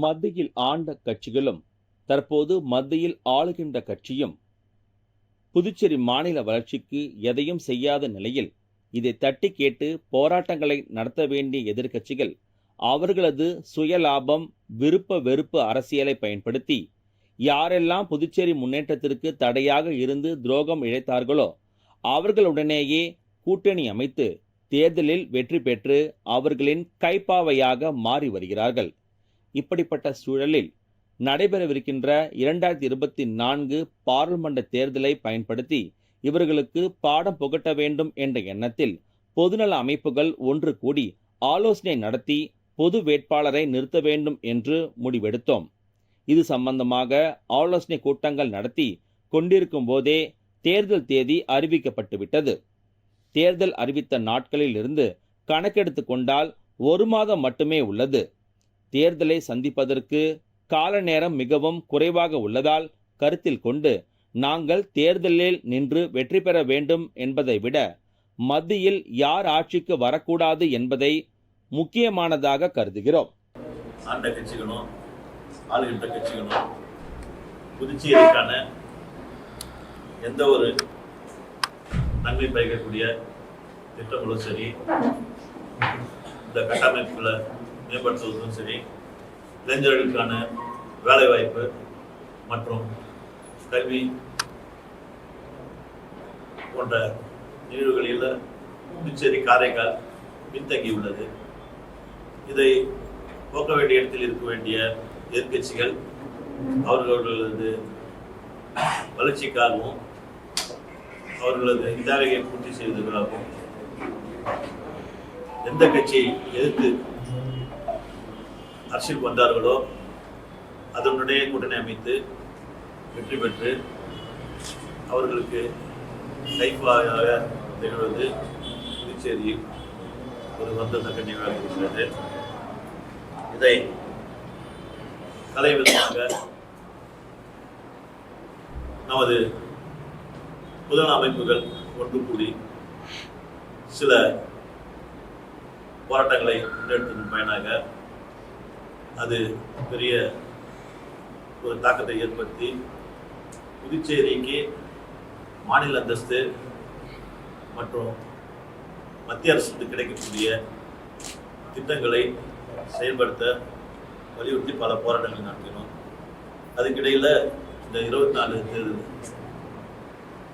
மத்தியில் ஆண்ட கட்சிகளும் தற்போது மத்தியில் ஆளுகின்ற கட்சியும் புதுச்சேரி மாநில வளர்ச்சிக்கு எதையும் செய்யாத நிலையில் இதை தட்டி கேட்டு போராட்டங்களை நடத்த வேண்டிய எதிர்க்கட்சிகள் அவர்களது சுயலாபம் விருப்ப வெறுப்பு அரசியலை பயன்படுத்தி யாரெல்லாம் புதுச்சேரி முன்னேற்றத்திற்கு தடையாக இருந்து துரோகம் இழைத்தார்களோ அவர்களுடனேயே கூட்டணி அமைத்து தேர்தலில் வெற்றி பெற்று அவர்களின் கைப்பாவையாக மாறி வருகிறார்கள். இப்படிப்பட்ட சூழலில் நடைபெறவிருக்கின்ற 2024 பாராளுமன்ற தேர்தலை பயன்படுத்தி இவர்களுக்கு பாடம் புகட்ட வேண்டும் என்ற எண்ணத்தில் பொதுநல அமைப்புகள் ஒன்று கூடி ஆலோசனை நடத்தி பொது வேட்பாளரை நிறுத்த வேண்டும் என்று முடிவெடுத்தோம். இது சம்பந்தமாக ஆலோசனை கூட்டங்கள் நடத்தி கொண்டிருக்கும் போதே தேர்தல் தேதி அறிவிக்கப்பட்டுவிட்டது. தேர்தல் அறிவித்த நாட்களில் இருந்து கணக்கெடுத்து கொண்டால் 1 மாதம் மட்டுமே உள்ளது. தேர்தலை சந்திப்பதற்கு கால நேரம் மிகவும் குறைவாக உள்ளதால் கருத்தில் கொண்டு நாங்கள் தேர்தலில் நின்று வெற்றி பெற வேண்டும் என்பதை விட மத்தியில் யார் ஆட்சிக்கு வரக்கூடாது என்பதை முக்கியமானதாக கருதுகிறோம். ஆண்ட கட்சிகளும் ஆளுகின்ற கட்சிகளும் புதுச்சேரிக்கான எந்த ஒரு நன்மை பயக்கக்கூடிய திட்டங்களும் சரி, இந்த கட்டமைப்புகளை மேம்படுத்துவதும் சரி, இளைஞர்களுக்கான வேலைவாய்ப்பு மற்றும் கல்வி போன்ற நிகழ்வுகளில் புதுச்சேரி காரைக்கால் பின்தங்கி உள்ளது. இதை போக்க வேண்டிய இடத்தில் இருக்க வேண்டிய எதிர்கட்சிகள் அவர்களது வளர்ச்சிக்காகவும் அவர்களது தேவையை பூர்த்தி செய்வதற்காகவும் எந்த கட்சியை எதிர்த்து அரசியல் வந்தார்களோ அதனுடைய கூட்டணி அமைத்து வெற்றி பெற்று அவர்களுக்கு கைப்பாயாக திகழ்வது புதுச்சேரியில் ஒரு வந்தத்தக்க நிகழ்வாக இருக்கிறது. இதை கலைவிதமாக நமது பொதுநல அமைப்புகள் ஒன்று கூடி சில போராட்டங்களை முன்னெடுத்ததன் பயனாக அது பெரிய ஒரு தாக்கத்தை ஏற்படுத்தி புதுச்சேரிக்கு மாநில அந்தஸ்து மற்றும் மத்திய அரசுக்கு கிடைக்கக்கூடிய திட்டங்களை செயல்படுத்த வலியுறுத்தி பல போராட்டங்கள் நடத்தினோம். அதுக்கிடையில் இந்த 24 தேர்தல்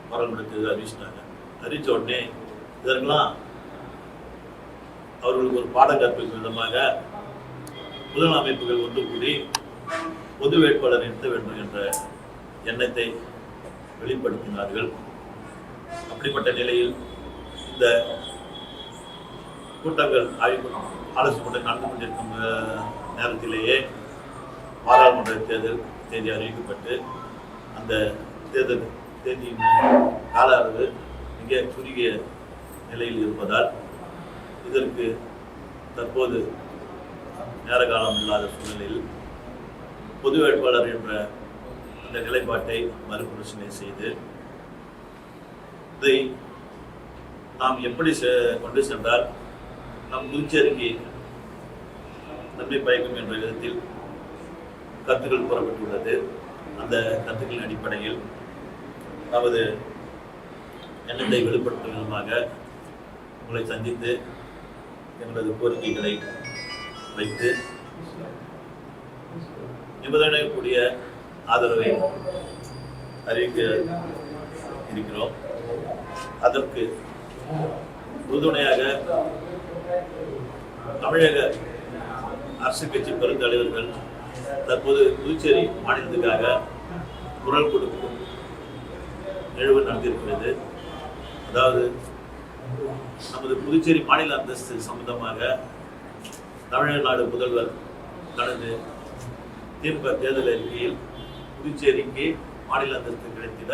பாராளுமன்ற தேர்தல் அறிவிச்சிட்டாங்க. அறிவித்த உடனே இதற்கெல்லாம் அவர்களுக்கு ஒரு பாடம் கற்பிக்கும் விதமாக பொதுநல அமைப்புகள் ஒன்று கூடி பொது வேட்பாளர் நிறுத்த வேண்டும் என்ற எண்ணத்தை வெளிப்படுத்தினார்கள். அப்படிப்பட்ட நிலையில் இந்த கூட்டங்கள் ஆலோசனை கூட்டம் நடந்து கொண்டிருக்கும் நேரத்திலேயே பாராளுமன்ற தேர்தல் தேதி அறிவிக்கப்பட்டு அந்த தேர்தல் தேதியின் கால அளவு மிக குறுகிய நிலையில் இருப்பதால் இதற்கு தற்போது நேர காலம் இல்லாத சூழ்நிலையில் பொது வேட்பாளர் என்ற அந்த நிலைப்பாட்டை மறுபரிசீலனை செய்து இதை நாம் எப்படி கொண்டு சென்றால் நம் புதுச்சேரிக்கு நன்மை பயக்கும் என்ற விதத்தில் கருத்துக்கள் கூறப்பட்டுள்ளது. அந்த கருத்துக்களின் அடிப்படையில் நமது எண்ணத்தை வெளிப்படுத்தும் விதமாக உங்களை சந்தித்து எங்களது கோரிக்கைகளை வைத்து நிபந்தனைக்கூடிய ஆதரவை அறிவிக்க இருக்கிறோம். அதற்கு உறுதுணையாக தமிழக அரசு கட்சி பெருந்தலைவர்கள் தற்போது புதுச்சேரி மாநிலத்துக்காக குரல் கொடுக்கும் நிகழ்வு நடந்திருக்கிறது. அதாவது நமது புதுச்சேரி மாநில அந்தஸ்து சம்பந்தமாக தமிழ்நாடு முதல்வர் தனது திமுக தேர்தல் அறிக்கையில் புதுச்சேரிக்கு மாநில அந்தஸ்து கிடைத்திட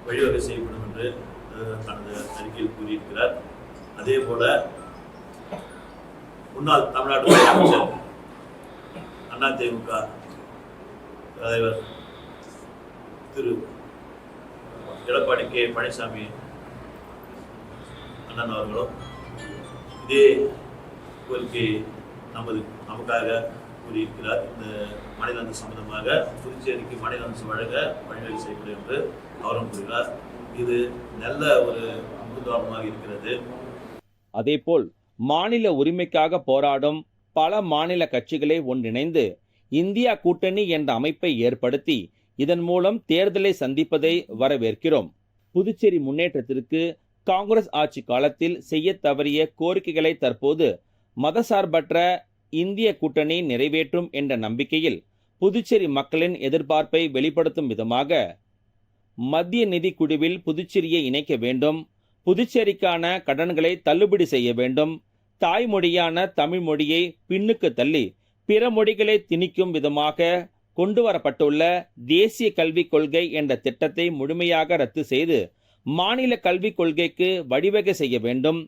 வழிவகை செய்யப்படும் என்று தனது அறிக்கையில் கூறியிருக்கிறார். அதே போல முன்னாள் தமிழ்நாடு முதலமைச்சர் அதிமுக தலைவர் திரு எடப்பாடி கே பழனிசாமி அண்ணன் அவர்களும் இதே கோரிக்கையை நமக்காக கூறியிருக்கிறார். இந்த மாநில அந்தஸ்து சம்பந்தமாக புதுச்சேரிக்கு மாநில அந்தஸ்து வழங்க வழிவகை செய்யப்படும் என்று அவரும் கூறுகிறார். இது நல்ல ஒரு முன்னுதாரணமாக இருக்கிறது. அதேபோல் மாநில உரிமைக்காக போராடும் பல மாநில கட்சிகளை ஒன்றிணைந்து இந்தியா கூட்டணி என்ற அமைப்பை ஏற்படுத்தி இதன் மூலம் தேர்தலை சந்திப்பதை வரவேற்கிறோம். புதுச்சேரி முன்னேற்றத்திற்கு காங்கிரஸ் ஆட்சி காலத்தில் செய்ய தவறிய கோரிக்கைகளை தற்போது மதசார்பற்ற இந்திய கூட்டணி நிறைவேற்றும் என்ற நம்பிக்கையில் புதுச்சேரி மக்களின் எதிர்பார்ப்பை வெளிப்படுத்தும் விதமாக மத்திய நிதி குழுவில் புதுச்சேரியை இணைக்க வேண்டும், புதுச்சேரிக்கான கடன்களை தள்ளுபடி செய்ய வேண்டும், தாய்மொழியான தமிழ் மொழியை பின்னுக்கு தள்ளி பிற மொழிகளை திணிக்கும் விதமாக கொண்டு வரப்பட்டுள்ள தேசிய கல்விக் கொள்கை என்ற திட்டத்தை முழுமையாக ரத்து செய்து மாநில கல்விக் கொள்கைக்கு வழிவகை செய்ய வேண்டும்.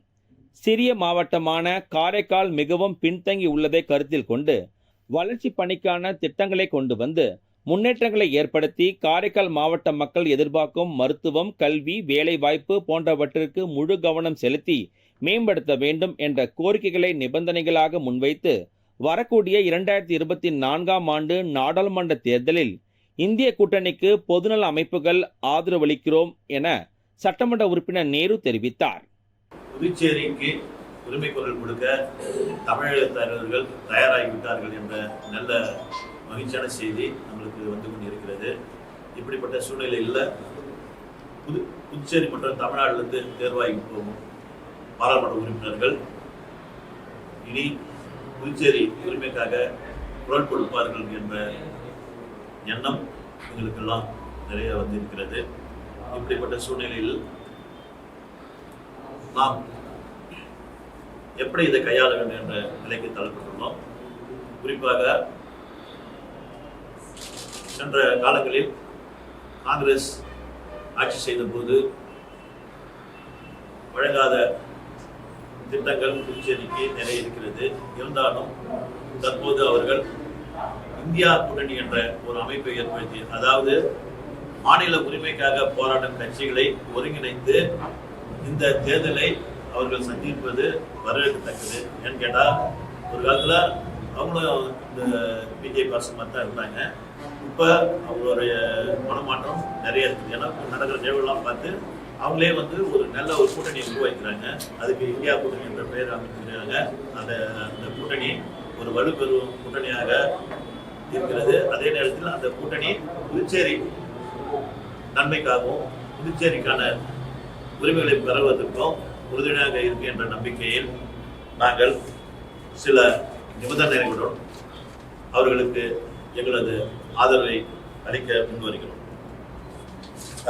சிறிய மாவட்டமான காரைக்கால் மிகவும் பின்தங்கி உள்ளதை கருத்தில் கொண்டு வளர்ச்சி பணிக்கான திட்டங்களை கொண்டு வந்து முன்னேற்றங்களை ஏற்படுத்தி காரைக்கால் மாவட்ட மக்கள் எதிர்பார்க்கும் மருத்துவம், கல்வி, வேலைவாய்ப்பு போன்றவற்றிற்கு முழு கவனம் செலுத்தி மேம்படுத்த வேண்டும் என்ற கோரிக்கைகளை நிபந்தனைகளாக முன்வைத்து வரக்கூடிய 2024ஆம் ஆண்டு நாடாளுமன்ற தேர்தலில் இந்திய கூட்டணிக்கு பொதுநல அமைப்புகள் ஆதரவளிக்கிறோம் என சட்டமன்ற உறுப்பினர் நேரு தெரிவித்தார். புதுச்சேரிக்கு உரிமை குரல் கொடுக்க தமிழக தலைவர்கள் தயாராகிவிட்டார்கள் என்ற நல்ல மகிழ்ச்சியான செய்தி நம்மளுக்கு வந்து கொண்டிருக்கிறது. இப்படிப்பட்ட சூழ்நிலையில் புதுச்சேரி மற்றும் தமிழ்நாட்டிலிருந்து தேர்வாகி போகும் பாராளுமன்ற உறுப்பினர்கள் இனி புதுச்சேரி உரிமைக்காக குரல் கொடுப்பார்கள் என்ற எண்ணம் எங்களுக்கெல்லாம் நிறைய வந்திருக்கிறது. இப்படிப்பட்ட சூழ்நிலையில் நாம் எப்படி இதை கையாள வேண்டும் என்ற நிலைக்கு தள்ளப்பட்டுள்ளோம். குறிப்பாக சென்ற காலங்களில் காங்கிரஸ் ஆட்சி செய்த போது வழங்காத திட்டங்கள் புதுச்சேரிக்கு நிறைய இருக்கிறது. இருந்தாலும் தற்போது அவர்கள் இந்தியா கூட்டணி என்ற ஒரு அமைப்பை ஏற்படுத்தி, அதாவது மாநில உரிமைக்காக போராடும் கட்சிகளை ஒருங்கிணைந்து இந்த தேர்தலை அவர்கள் சந்திப்பது வரவேற்கத்தக்கது. ஏன்னு கேட்டால் ஒரு காலத்தில் அவங்களும் இந்த பிஜேபி அரசு தான் இருந்தாங்க. இப்போ அவங்களுடைய மனமாற்றம் நிறைய இருக்குது. ஏன்னா நடக்கிற நிகழ்வுலாம் பார்த்து அவங்களே வந்து ஒரு நல்ல ஒரு கூட்டணியை உருவாக்கிறாங்க. அதுக்கு இந்தியா கூட்டணி என்ற பெயர் அமைக்கிறாங்க. அந்த கூட்டணி ஒரு வலுப்பெறும் கூட்டணியாக இருக்கிறது. அதே நேரத்தில் அந்த கூட்டணி புதுச்சேரி நன்மைக்காகவும் புதுச்சேரிக்கான உரிமைகளை பெறுவதற்கும் உறுதுணையாக இருக்கு என்ற நம்பிக்கையில் நாங்கள் சில நிபந்தனைகளுடன் அவர்களுக்கு எங்களது ஆதரவை அளிக்க முன்வருகிறோம்.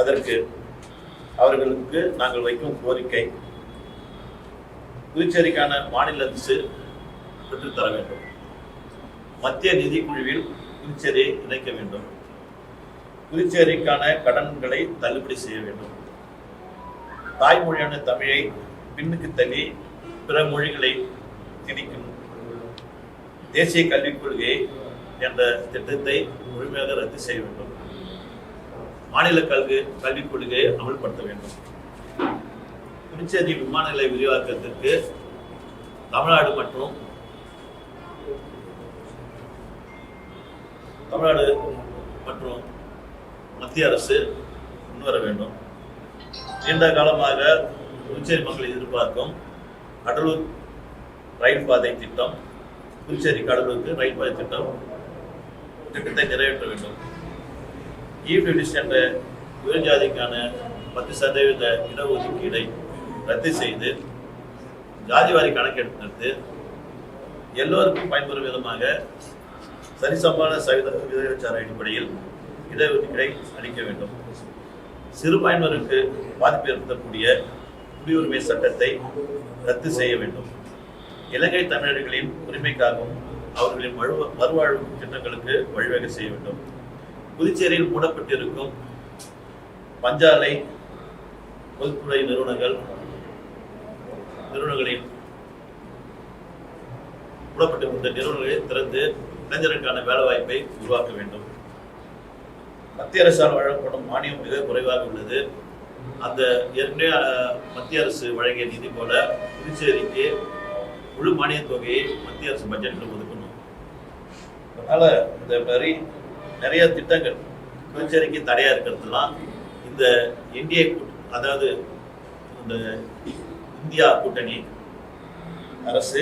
அதற்கு அவர்களுக்கு நாங்கள் வைக்கும் கோரிக்கை, புதுச்சேரிக்கான மாநில அந்தஸ்து பெற்றுத்தர வேண்டும், மத்திய நிதி குழுவில் புதுச்சேரியை இணைக்க வேண்டும், புதுச்சேரிக்கான கடன்களை தள்ளுபடி செய்ய வேண்டும், தாய்மொழியான தமிழை பின்னுக்கு தள்ளி பிற மொழிகளை திணிக்கும் தேசிய கல்விக் கொள்கை என்ற திட்டத்தை முழுமையாக ரத்து செய்ய வேண்டும், மாநில கல்விக் கொள்கையை அமல்படுத்த வேண்டும், புதுச்சேரி விமான நிலைய விரிவாக்கத்திற்கு தமிழ்நாடு மற்றும் மத்திய அரசு முன்வர வேண்டும். நீண்ட காலமாக புதுச்சேரி மக்கள் எதிர்பார்க்கும் கடலூர் ரயில் பாதை திட்டம், புதுச்சேரி கடலூருக்கு ரயில் பாதை திட்டத்தை நிறைவேற்ற வேண்டும். ஈவ்டியூட்டிஸ் என்ற உயர்ஜாதிக்கான 10% இடஒதுக்கீடை ரத்து செய்து ஜாதிவாரி கணக்கெடுப்பு நடத்தி எல்லோருக்கும் பயன்பெறும் விதமாக சரிசமமான விகிதாச்சார அடிப்படையில் இடஒதுக்கீடை அளிக்க வேண்டும். சிறுபான்மையினருக்கு பாதிப்பு ஏற்படுத்தக்கூடிய குடியுரிமை சட்டத்தை ரத்து செய்ய வேண்டும். இலங்கை தமிழர்களின் உரிமைக்காகவும் அவர்களின் மறுவாழ்வு திட்டங்களுக்கு வழிவகை செய்ய வேண்டும். புதுச்சேரியில் மூடப்பட்டிருக்கும் பஞ்சாலை பொதுத்துறை நிறுவனங்களின் மூடப்பட்டிருந்த நிறுவனங்களை திறந்து இளைஞருக்கான வேலை வாய்ப்பை உருவாக்க வேண்டும். மத்திய அரசால் வழங்கப்படும் மானியம் மிக குறைவாக உள்ளது. அந்த ஏற்கனவே மத்திய அரசு வழங்கிய நிதி போல புதுச்சேரிக்கு முழு மானிய தொகையை மத்திய அரசு பட்ஜெட்டில் ஒதுக்கணும். அதனால இந்த மாதிரி நிறைய திட்டங்கள் புதுச்சேரிக்கு தடையா இருக்கிறதுலாம் இந்த இந்திய அதாவது இந்த இந்தியா கூட்டணி அரசு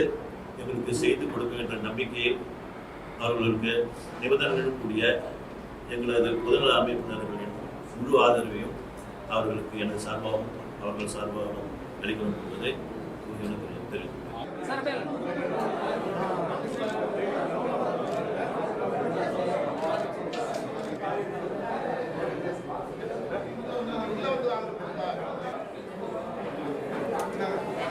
எங்களுக்கு செய்து கொடுக்கின்ற நம்பிக்கையில் அவர்களுக்கு நிபந்தனைகளுடன் கூடிய எங்களது பொதுநல அமைப்பினர்களின் முழு ஆதரவையும் அவர்களுக்கு எனது சார்பாகவும் அவர்கள் சார்பாகவும் அளிக்கணும் என்பதை தெரிவித்துள்ளேன்.